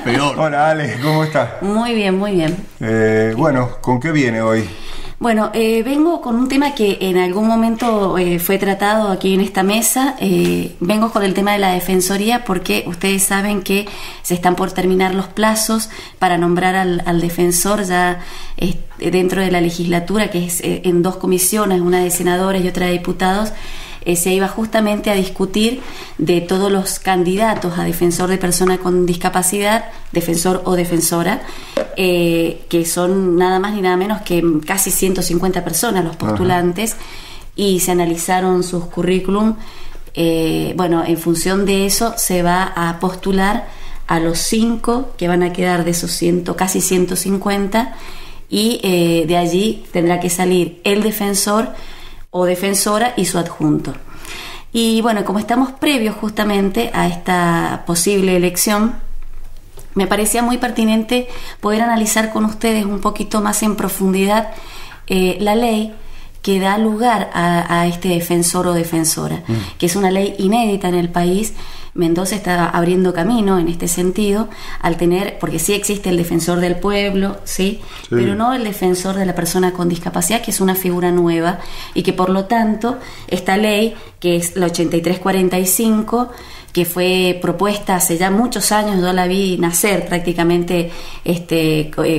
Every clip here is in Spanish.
Peor. Hola Ale, ¿cómo estás? Muy bien, muy bien. Bueno, ¿con qué viene hoy? Bueno, vengo con un tema que en algún momento fue tratado aquí en esta mesa. Vengo con el tema de la Defensoría porque ustedes saben que se están por terminar los plazos para nombrar al defensor ya dentro de la legislatura, que es en dos comisiones, una de senadores y otra de diputados. Se iba justamente a discutir de todos los candidatos a defensor de persona con discapacidad, defensor o defensora, que son nada más ni nada menos que casi 150 personas los postulantes. Ajá. Y se analizaron sus currículum. Bueno, en función de eso se va a postular a los 5 que van a quedar de esos casi 150, y de allí tendrá que salir el defensor o defensora y su adjunto. Y bueno, como estamos previos justamente a esta posible elección, me parecía muy pertinente poder analizar con ustedes un poquito más en profundidad la ley que da lugar a este defensor o defensora, que es una ley inédita en el país. Mendoza está abriendo camino en este sentido, al tener, porque sí existe el defensor del pueblo, ¿sí? Pero no el defensor de la persona con discapacidad, que es una figura nueva, y que por lo tanto esta ley, que es la 8345, que fue propuesta hace ya muchos años, yo la vi nacer prácticamente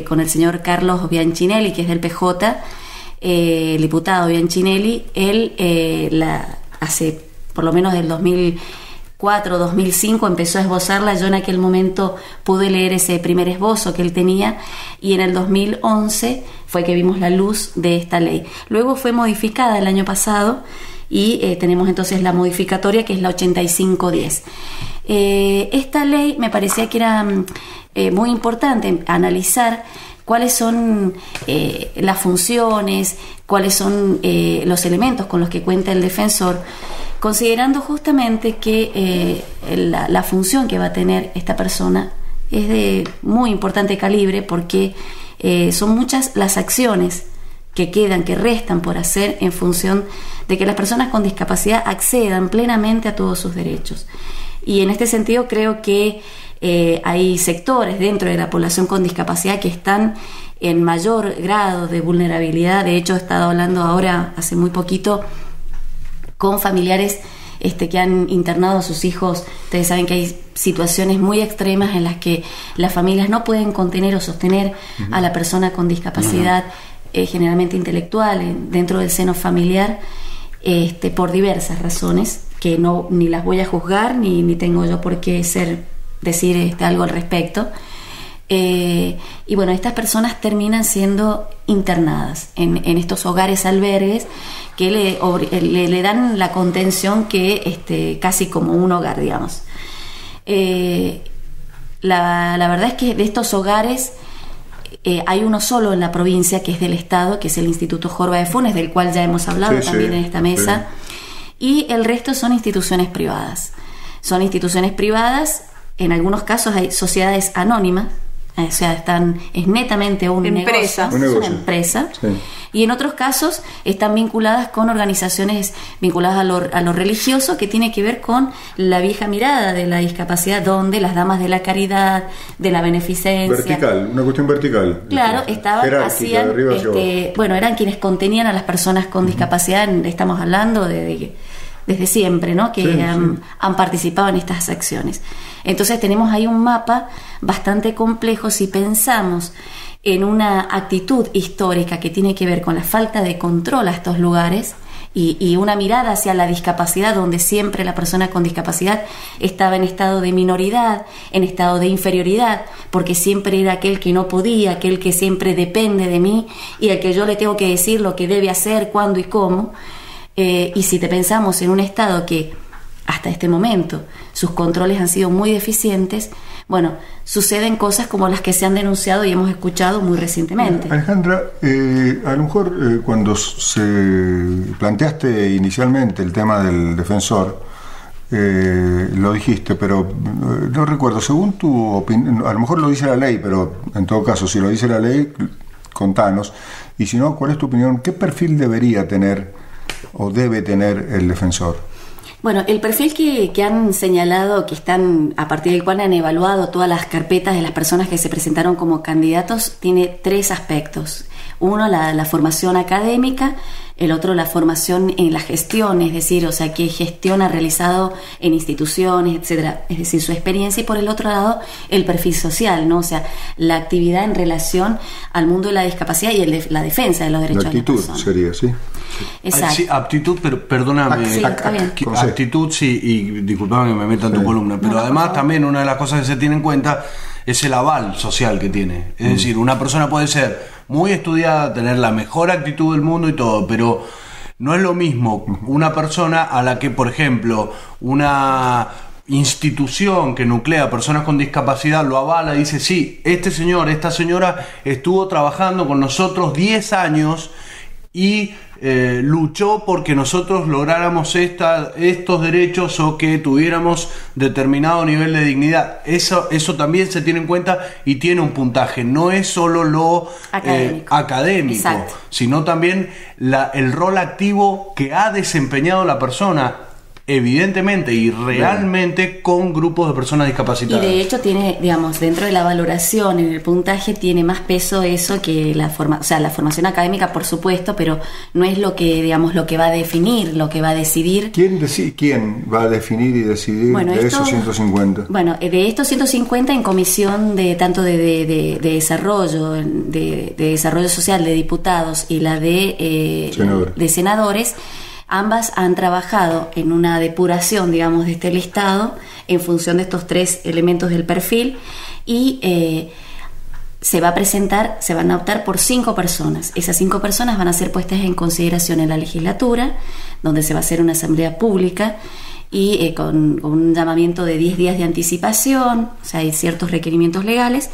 con el señor Carlos Bianchinelli, que es del PJ, el diputado Bianchinelli. Él hace por lo menos del 2004-2005 empezó a esbozarla. Yo en aquel momento pude leer ese primer esbozo que él tenía, y en el 2011 fue que vimos la luz de esta ley. Luego fue modificada el año pasado y tenemos entonces la modificatoria, que es la 8510. Esta ley me parecía que era muy importante analizar cuáles son las funciones, cuáles son los elementos con los que cuenta el defensor, considerando justamente que la función que va a tener esta persona es de muy importante calibre, porque son muchas las acciones que quedan, que restan por hacer en función de que las personas con discapacidad accedan plenamente a todos sus derechos. Y en este sentido creo que hay sectores dentro de la población con discapacidad que están en mayor grado de vulnerabilidad. De hecho, he estado hablando ahora, hace muy poquito, con familiares que han internado a sus hijos. Ustedes saben que hay situaciones muy extremas en las que las familias no pueden contener o sostener a la persona con discapacidad, generalmente intelectual, dentro del seno familiar, por diversas razones que ni las voy a juzgar ni tengo yo por qué decir algo al respecto. Y bueno, estas personas terminan siendo internadas en estos hogares albergues que le dan la contención que casi como un hogar, digamos. La verdad es que de estos hogares hay uno solo en la provincia, que es del Estado, que es el Instituto Jorba de Funes, del cual ya hemos hablado también en esta mesa, y el resto son instituciones privadas. Son instituciones privadas, en algunos casos hay sociedades anónimas, o sea, es netamente un negocio, es una empresa, y en otros casos están vinculadas con organizaciones vinculadas a lo religioso, que tiene que ver con la vieja mirada de la discapacidad, donde las damas de la caridad, de la beneficencia, vertical, una cuestión vertical, claro, hacían, bueno, eran quienes contenían a las personas con discapacidad. Estamos hablando desde siempre, ¿no? Que han participado en estas acciones. Entonces tenemos ahí un mapa bastante complejo si pensamos en una actitud histórica que tiene que ver con la falta de control a estos lugares y una mirada hacia la discapacidad, donde siempre la persona con discapacidad estaba en estado de minoridad, en estado de inferioridad, porque siempre era aquel que no podía, aquel que siempre depende de mí y al que yo le tengo que decir lo que debe hacer, cuándo y cómo. Y si te pensamos en un Estado que hasta este momento sus controles han sido muy deficientes, bueno, suceden cosas como las que se han denunciado y hemos escuchado muy recientemente. Alejandra, a lo mejor cuando se planteaste inicialmente el tema del defensor, lo dijiste, pero no recuerdo, según tu opinión, a lo mejor lo dice la ley, pero en todo caso, si lo dice la ley, contanos, y si no, ¿cuál es tu opinión? ¿Qué perfil debería tener o debe tener el defensor? Bueno, el perfil que han señalado, que están a partir del cual han evaluado todas las carpetas de las personas que se presentaron como candidatos, tiene 3 aspectos. Uno, la formación académica, el otro, la formación en la gestión, es decir, o sea, qué gestión ha realizado en instituciones, etcétera, es decir, su experiencia, y por el otro lado, el perfil social, ¿no? O sea, la actividad en relación al mundo de la discapacidad y la defensa de los derechos de las personas. La actitud sería, ¿sí? Exacto. Sí, aptitud, pero perdóname. Sí, está bien. Actitud, sí, y disculpame que me meta en tu columna, pero además también una de las cosas que se tiene en cuenta es el aval social que tiene. Es decir, una persona puede ser muy estudiada, tener la mejor actitud del mundo y todo, pero no es lo mismo una persona a la que, por ejemplo, una institución que nuclea a personas con discapacidad lo avala y dice, sí, este señor, esta señora estuvo trabajando con nosotros 10 años y luchó porque nosotros lográramos estos derechos o que tuviéramos determinado nivel de dignidad. Eso también se tiene en cuenta y tiene un puntaje. No es solo lo académico, sino también el rol activo que ha desempeñado la persona, evidentemente y realmente, con grupos de personas discapacitadas. Y de hecho tiene, digamos, dentro de la valoración, en el puntaje, tiene más peso eso que la formación académica, por supuesto, pero no es lo que, digamos, lo que va a definir, lo que va a decidir. ¿Quién va a definir y decidir esos 150? Bueno, de estos 150 en comisión de tanto de desarrollo, de desarrollo social de diputados y la de senadores, ambas han trabajado en una depuración, digamos, de este listado en función de estos 3 elementos del perfil, y se van a optar por 5 personas. Esas 5 personas van a ser puestas en consideración en la legislatura, donde se va a hacer una asamblea pública y con un llamamiento de 10 días de anticipación, o sea, hay ciertos requerimientos legales.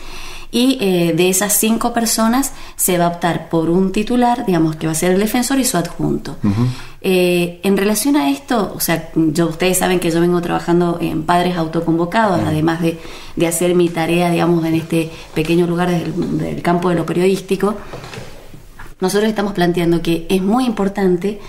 Y de esas 5 personas se va a optar por un titular, digamos, que va a ser el defensor y su adjunto. En relación a esto, o sea, ustedes saben que yo vengo trabajando en padres autoconvocados, además de hacer mi tarea, digamos, en este pequeño lugar del campo de lo periodístico. Nosotros estamos planteando que es muy importante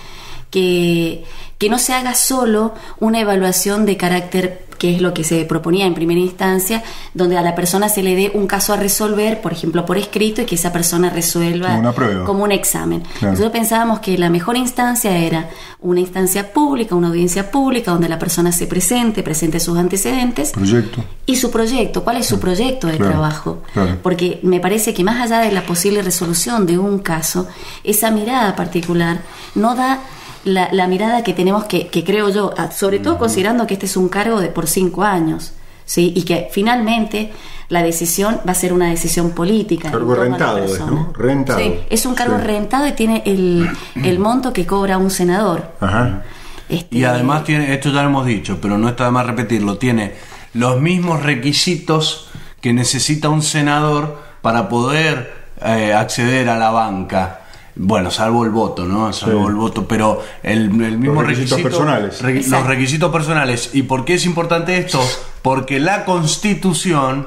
que no se haga solo una evaluación de carácter, que es lo que se proponía en primera instancia, donde a la persona se le dé un caso a resolver, por ejemplo, por escrito, y que esa persona resuelva como un examen. Claro. Nosotros pensábamos que la mejor instancia era una instancia pública, una audiencia pública, donde la persona se presente sus antecedentes y su proyecto. ¿Cuál es su proyecto de trabajo? Claro. Porque me parece que más allá de la posible resolución de un caso, esa mirada particular no da la mirada que tenemos que creo yo, sobre todo considerando que este es un cargo por 5 años, ¿sí? Y que finalmente la decisión va a ser una decisión política. Cargo rentado, ¿no? Rentado. Sí, es un cargo rentado y tiene el monto que cobra un senador. Ajá. Y además tiene, esto ya lo hemos dicho, pero no está de más repetirlo, tiene los mismos requisitos que necesita un senador para poder acceder a la banca. Bueno, salvo el voto, ¿no? El voto, pero el mismo los requisitos personales. Los requisitos personales. ¿Y por qué es importante esto? Porque la Constitución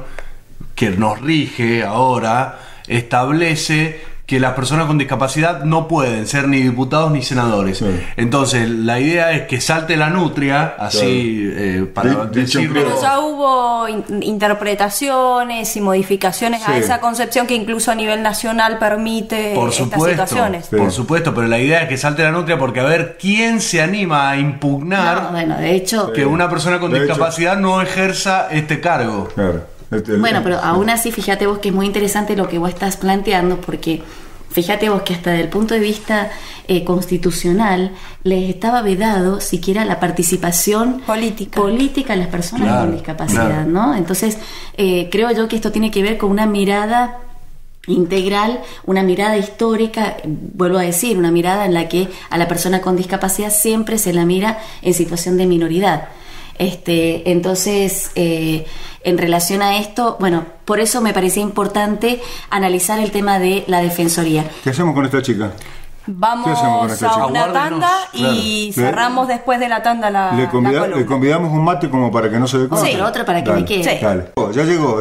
que nos rige ahora establece que las personas con discapacidad no pueden ser ni diputados ni senadores. Entonces, la idea es que salte la nutria, así, para decirlo. Pero ya hubo interpretaciones y modificaciones a esa concepción que incluso a nivel nacional permite estas situaciones. Por supuesto, pero la idea es que salte la nutria, porque a ver quién se anima a impugnar de hecho, que una persona con discapacidad no ejerza este cargo. Claro. Bueno, pero aún así, fíjate vos que es muy interesante lo que vos estás planteando, porque fíjate vos que hasta desde el punto de vista constitucional les estaba vedado siquiera la participación política de las personas con discapacidad, ¿no? Entonces, creo yo que esto tiene que ver con una mirada integral, una mirada histórica, vuelvo a decir, una mirada en la que a la persona con discapacidad siempre se la mira en situación de minoridad. Entonces, en relación a esto, bueno, por eso me parecía importante analizar el tema de la defensoría. ¿Qué hacemos con esta chica? Vamos a una tanda y cerramos después de la tanda la columna. Le convidamos un mate como para que no se dé cuenta. Sí, otro para que me quede. Sí. Dale. Ya llegó,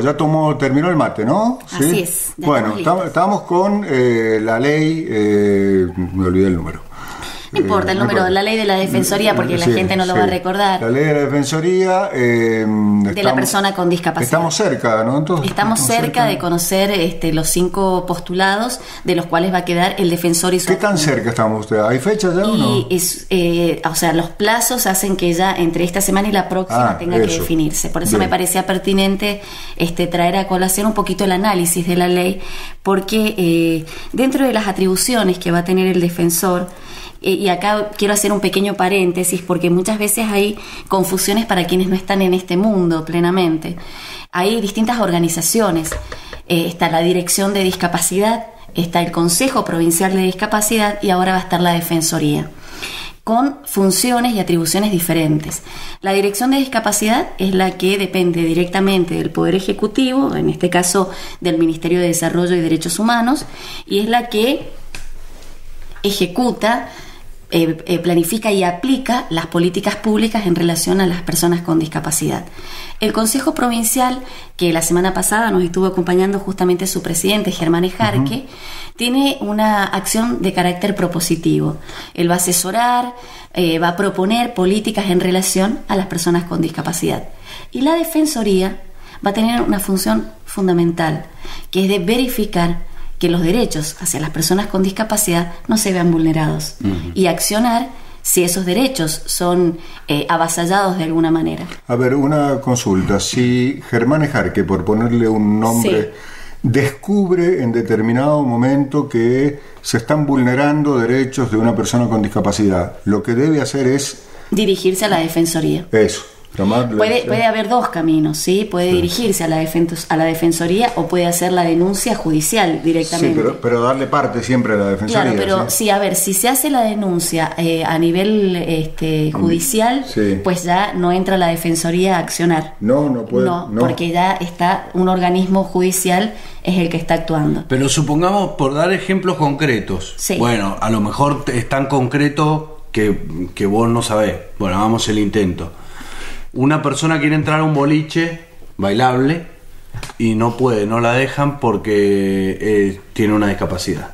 terminó el mate, ¿no? Así es. Bueno, estamos con la ley, me olvidé el número. No importa el número, la ley de la Defensoría, porque la gente no lo va a recordar. La ley de la Defensoría de la persona con discapacidad. Estamos cerca, ¿no? Entonces, estamos cerca de conocer los 5 postulados, de los cuales va a quedar el defensor y su ¿Qué tan cerca estamos ustedes? ¿Hay fechas ya o no? O sea, los plazos hacen que ya entre esta semana y la próxima tenga que definirse. Por eso me parecía pertinente traer a colación un poquito el análisis de la ley, porque dentro de las atribuciones que va a tener el defensor, y acá quiero hacer un pequeño paréntesis porque muchas veces hay confusiones para quienes no están en este mundo plenamente. Hay distintas organizaciones, está la Dirección de Discapacidad, está el Consejo Provincial de Discapacidad y ahora va a estar la Defensoría, con funciones y atribuciones diferentes. La Dirección de Discapacidad es la que depende directamente del Poder Ejecutivo, en este caso del Ministerio de Desarrollo y Derechos Humanos, y es la que ejecuta, planifica y aplica las políticas públicas en relación a las personas con discapacidad. El Consejo Provincial, que la semana pasada nos estuvo acompañando justamente su presidente, Germán Ejarque, tiene una acción de carácter propositivo. Él va a asesorar, va a proponer políticas en relación a las personas con discapacidad. Y la Defensoría va a tener una función fundamental, que es de verificar que los derechos hacia las personas con discapacidad no se vean vulnerados y accionar si esos derechos son avasallados de alguna manera. A ver, una consulta. Si Germán Ejarque, por ponerle un nombre, descubre en determinado momento que se están vulnerando derechos de una persona con discapacidad, lo que debe hacer es dirigirse a la Defensoría. Eso. Puede haber 2 caminos, ¿sí? Puede dirigirse a la Defensoría o puede hacer la denuncia judicial directamente. Sí, pero darle parte siempre a la Defensoría. Claro, pero ¿sí? A ver, si se hace la denuncia a nivel judicial, pues ya no entra la Defensoría a accionar. No puede. No, porque ya está un organismo judicial es el que está actuando. Pero supongamos, por dar ejemplos concretos, bueno, a lo mejor es tan concreto que vos no sabés. Bueno, hagamos el intento. Una persona quiere entrar a un boliche bailable y no puede, no la dejan porque tiene una discapacidad.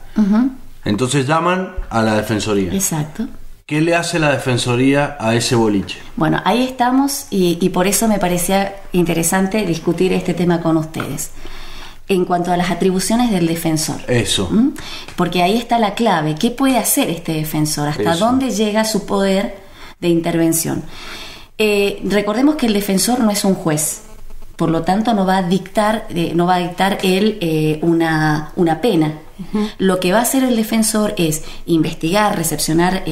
Entonces llaman a la Defensoría. Exacto. ¿Qué le hace la Defensoría a ese boliche? Bueno, ahí estamos y por eso me parecía interesante discutir este tema con ustedes. En cuanto a las atribuciones del defensor. Eso. Porque ahí está la clave. ¿Qué puede hacer este defensor? ¿Hasta dónde llega su poder de intervención? Recordemos que el defensor no es un juez, por lo tanto no va a dictar él una pena. Lo que va a hacer el defensor es investigar, recepcionar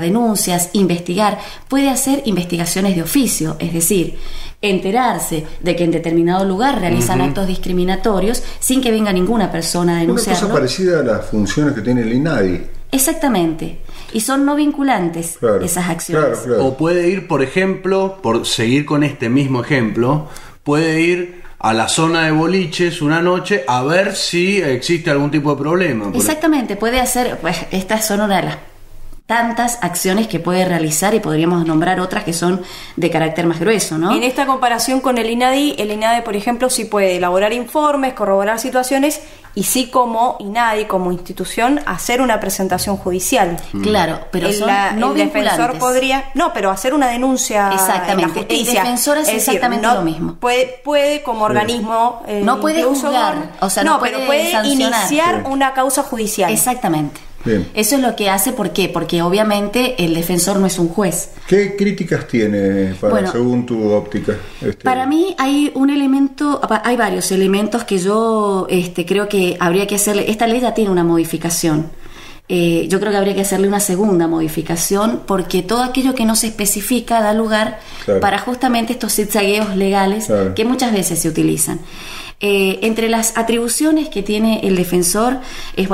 denuncias, investigar. Puede hacer investigaciones de oficio, es decir, enterarse de que en determinado lugar realizan actos discriminatorios sin que venga ninguna persona a denunciarlo. Una cosa parecida a las funciones que tiene el INADI. Exactamente. Y son no vinculantes esas acciones. Claro. O puede ir, por ejemplo, por seguir con este mismo ejemplo, puede ir a la zona de boliches una noche a ver si existe algún tipo de problema. Exactamente, puede hacer, pues estas son una de las tantas acciones que puede realizar y podríamos nombrar otras que son de carácter más grueso, ¿no? En esta comparación con el INADI, por ejemplo, sí puede elaborar informes, corroborar situaciones y sí como INADI, como institución, hacer una presentación judicial. Claro, pero el defensor podría, pero hacer una denuncia en la justicia. El defensor hace exactamente lo mismo. Puede como organismo no puede juzgar, pero puede iniciar una causa judicial. Exactamente. Bien. Eso es lo que hace, ¿por qué? Porque obviamente el defensor no es un juez. ¿Qué críticas tiene según tu óptica? Para mí hay varios elementos que yo creo que habría que hacerle. Esta ley ya tiene una modificación. Yo creo que habría que hacerle una segunda modificación porque todo aquello que no se especifica da lugar para justamente estos zigzagueos legales que muchas veces se utilizan. Entre las atribuciones que tiene el defensor es,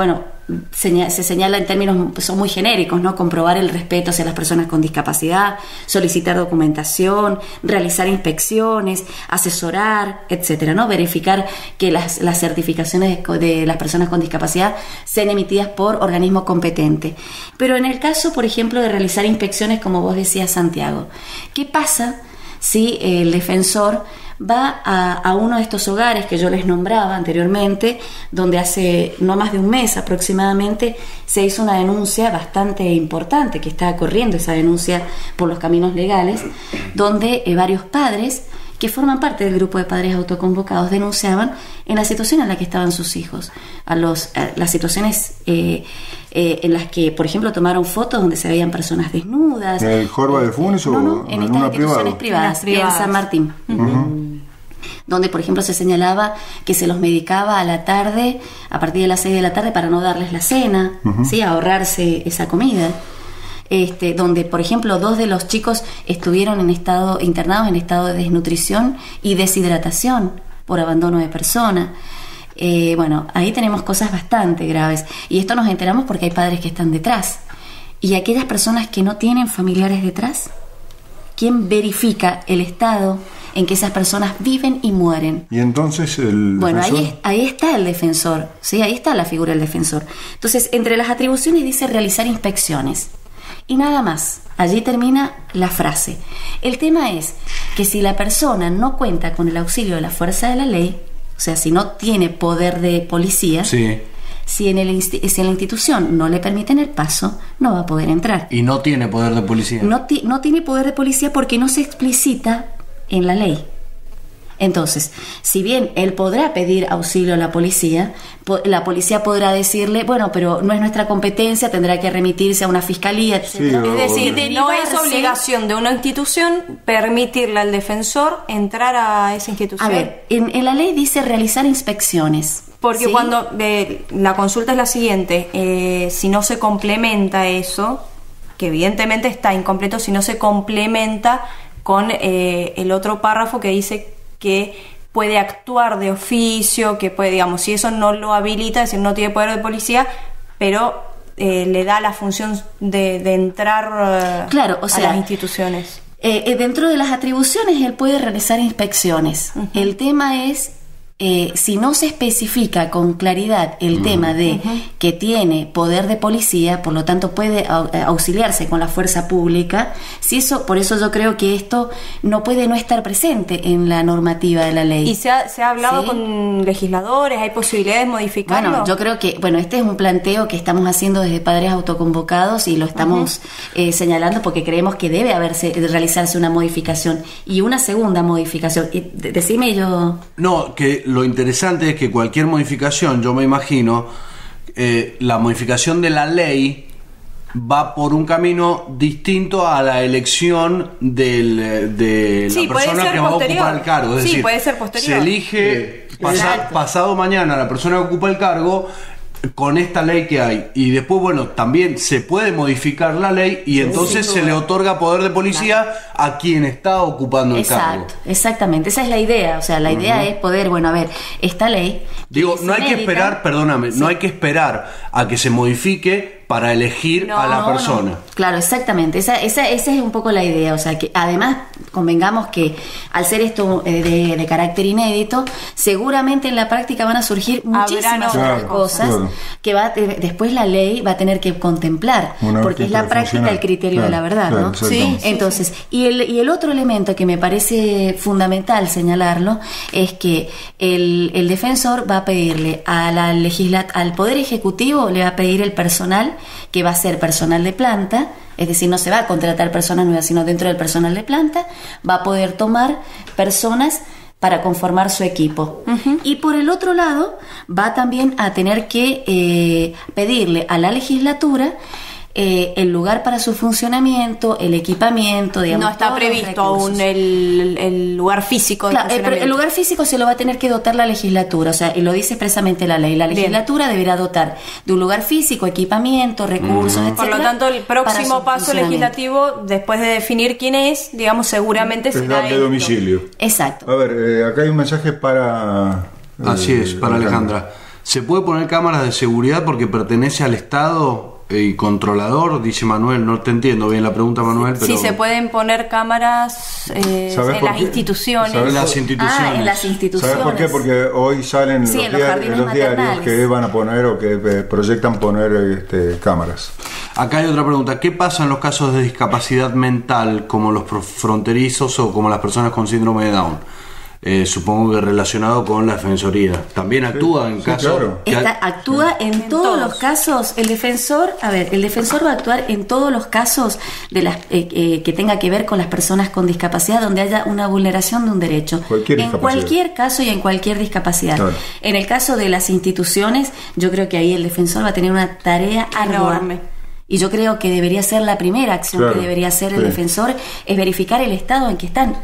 se señala en términos, son muy genéricos, ¿no? Comprobar el respeto hacia las personas con discapacidad, solicitar documentación, realizar inspecciones, asesorar, etcétera, ¿no? Verificar que las certificaciones de las personas con discapacidad sean emitidas por organismo competente. Pero en el caso, por ejemplo, de realizar inspecciones, como vos decías, Santiago, ¿qué pasa si el defensor va a uno de estos hogares que yo les nombraba anteriormente, donde hace no más de un mes aproximadamente se hizo una denuncia bastante importante, que está corriendo esa denuncia por los caminos legales, donde varios padres que forman parte del grupo de padres autoconvocados denunciaban en la situación en la que estaban sus hijos, las situaciones en las que, por ejemplo, tomaron fotos donde se veían personas desnudas. ¿En el Jorba de Funes o no, en estas instituciones privadas, en San Martín. Donde, por ejemplo, se señalaba que se los medicaba a la tarde, a partir de las 6 de la tarde, para no darles la cena, ¿sí? Ahorrarse esa comida. Donde, por ejemplo, 2 de los chicos estuvieron internados en estado de desnutrición y deshidratación por abandono de persona. Bueno, ahí tenemos cosas bastante graves, y esto nos enteramos porque hay padres que están detrás. Y aquellas personas que no tienen familiares detrás, ¿quién verifica el estado en que esas personas viven y mueren? Y entonces bueno, ahí está el defensor, ¿sí? Ahí está la figura del defensor. Entonces, entre las atribuciones dice realizar inspecciones. Y nada más, allí termina la frase. El tema es que si la persona no cuenta con el auxilio de la fuerza de la ley, o sea, si no tiene poder de policía, Sí. si la institución no le permiten el paso, no va a poder entrar. Y no tiene poder de policía. No tiene poder de policía porque no se explicita en la ley. Entonces, si bien él podrá pedir auxilio a la policía podrá decirle, bueno, pero no es nuestra competencia, tendrá que remitirse a una fiscalía, etc. Sí, Es decir, no es derivarse. obligación de una institución permitirle al defensor entrar a esa institución. A ver, en la ley dice realizar inspecciones. Porque ¿sí? cuando la consulta es la siguiente, si no se complementa eso, que evidentemente está incompleto, si no se complementa con el otro párrafo que dice que puede actuar de oficio, que puede, digamos, si eso no lo habilita, es decir, no tiene poder de policía, pero le da la función de entrar Claro, o sea, a las instituciones. Dentro de las atribuciones él puede realizar inspecciones. El tema es si no se especifica con claridad el tema de que tiene poder de policía, por lo tanto puede auxiliarse con la fuerza pública, por eso yo creo que esto no puede no estar presente en la normativa de la ley. ¿Y se ha hablado ¿sí? con legisladores? ¿Hay posibilidades de modificarlo? Bueno, yo creo que, este es un planteo que estamos haciendo desde padres autoconvocados y lo estamos señalando porque creemos que debe realizarse una modificación y una segunda modificación. Decime yo. No, que lo interesante es que cualquier modificación, yo me imagino, la modificación de la ley va por un camino distinto a la elección de Sí, la puede persona ser que va a posterior. ocupar el cargo. Es Sí, decir, puede ser posterior. se elige Exacto. pasado mañana la persona que ocupa el cargo con esta ley que hay, y después, bueno, también se puede modificar la ley y entonces se le otorga poder de policía a quien está ocupando el cargo. Exactamente, esa es la idea. O sea, la idea es poder, a ver, esta ley. Digo, es no hay que inédita. esperar, perdóname, Sí. no hay que esperar a que se modifique para elegir a la persona. Claro, exactamente. Esa es un poco la idea. O sea, que además convengamos que al ser esto de carácter inédito, seguramente en la práctica van a surgir muchísimas otras cosas que después la ley va a tener que contemplar, porque es la práctica el criterio de la verdad, ¿no? Sí. Entonces, y el otro elemento que me parece fundamental señalarlo es que el defensor va a pedirle al Poder Ejecutivo, le va a pedir el personal que va a ser personal de planta, es decir, no se va a contratar personas nuevas, sino dentro del personal de planta va a poder tomar personas para conformar su equipo. Y por el otro lado, va también a tener que pedirle a la legislatura el lugar para su funcionamiento, el equipamiento, digamos. No está todos los previsto aún recursos. el lugar físico de Claro, funcionamiento. el lugar físico se lo va a tener que dotar la legislatura, o sea, y lo dice expresamente la ley. La legislatura deberá dotar de un lugar físico, equipamiento, recursos, etc. Por lo tanto, el próximo paso legislativo, después de definir quién es, digamos, seguramente Es será darle domicilio. Exacto. A ver, acá hay un mensaje para... Así es, para Alejandra. ¿Se puede poner cámaras de seguridad porque pertenece al Estado y controlador? Dice Manuel, no te entiendo bien la pregunta, Manuel, pero... Sí, se pueden poner cámaras en las instituciones. En las instituciones. En las instituciones. ¿Sabes por qué? Porque hoy salen Sí, en los jardines los diarios maternales. que van a poner o que proyectan poner cámaras. Acá hay otra pregunta. ¿Qué pasa en los casos de discapacidad mental como los fronterizos o como las personas con síndrome de Down? supongo que relacionado con la defensoría. También actúa en casos... claro. Actúa en todos los casos. El defensor va a actuar en todos los casos de las que tenga que ver con las personas con discapacidad, donde haya una vulneración de un derecho. En cualquier caso y en cualquier discapacidad. Claro. En el caso de las instituciones, yo creo que ahí el defensor va a tener una tarea enorme. Y yo creo que debería ser la primera acción que debería hacer el defensor, es verificar el estado en que están.